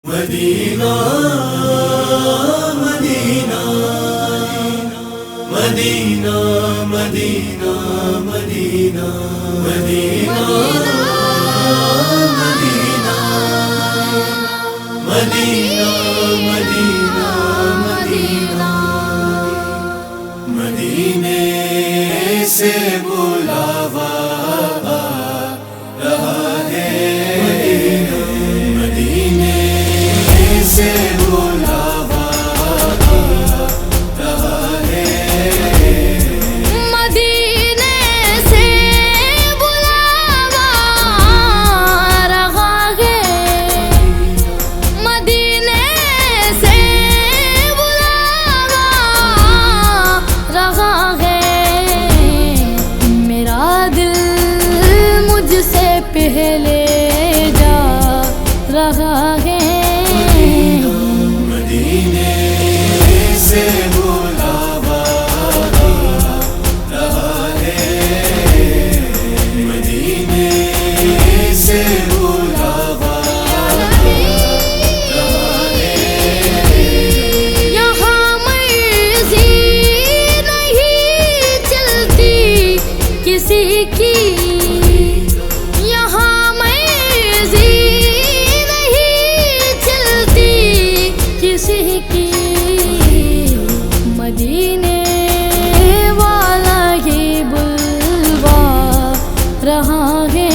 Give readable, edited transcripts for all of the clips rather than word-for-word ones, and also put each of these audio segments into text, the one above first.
مدینہ مدینہ مدینہ مدینہ مدینہ مدینہ مدینہ مدینہ مدینہ مدینہ مدینے سے بلاوا رہا ہے، مدینے سے بلاوا رہا ہے، مدینے سے بلاوا رہا ہے، مدینے سے بلاوا رہا ہے، میرا دل مجھ سے پہلے جا رہا ہے، مدینے سے بلاوا رہا ہے، مدینے سے بلاوا رہا ہے، یہاں مرضی نہیں چلتی کسی کی، یہاں مرضی نہیں چلتی کسی کی، مدینے والا ہی بلوا رہا ہے،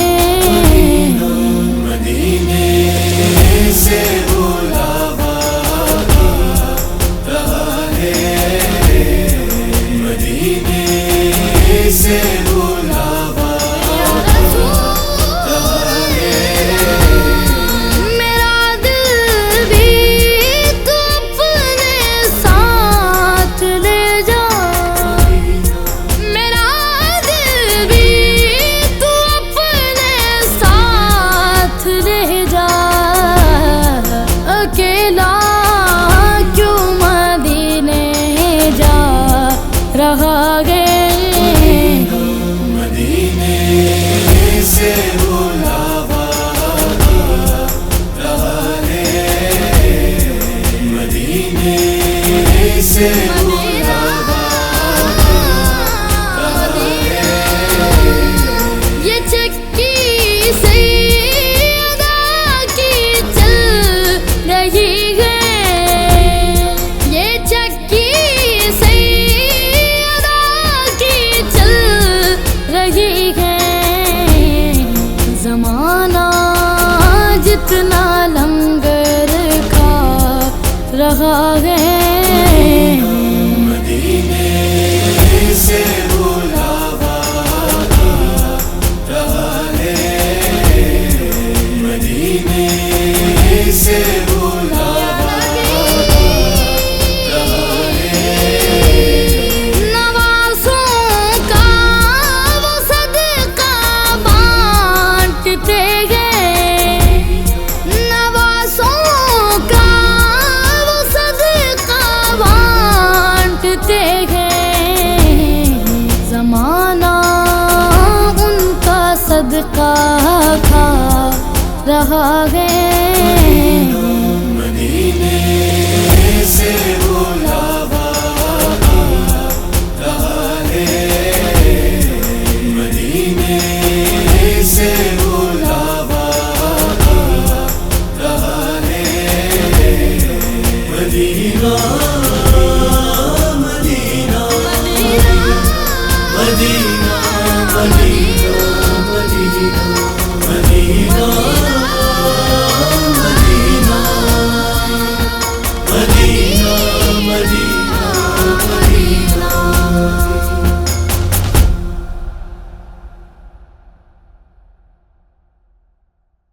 مدینے سے بلاوا رہا ہے، مدینے سے بلاوا رہا ہے، میرا دل بھی تو اپنے ساتھ لے جا، میرا دل بھی تو اپنے ساتھ لے جا، اکیلا کیوں مدینے جا رہا ہے، مدینے سے بلاوا رہا ہے، مدینے سے بلاوا رہا ہے، یہ چکی سیدہ کی چل رہی ہے، یہ چکی سیدہ کی چل رہی ہے، زمانہ جتنا لنگر کھا رہا ہے، مدینے سے بلاوا رہا ہے، مدینے سے بلاوا رہا ہے، نوازوں کا وہ صدقہ بانٹتے گئے، نوازوں کا وہ صدقہ بانٹتے گئے، زمانہ ان کا صدقہ کھا رہا ہے، مدینے سے بلاوا رہا ہے، مدینے سے بلاوا رہا ہے، مدینہ مدینہ مدینہ مدینہ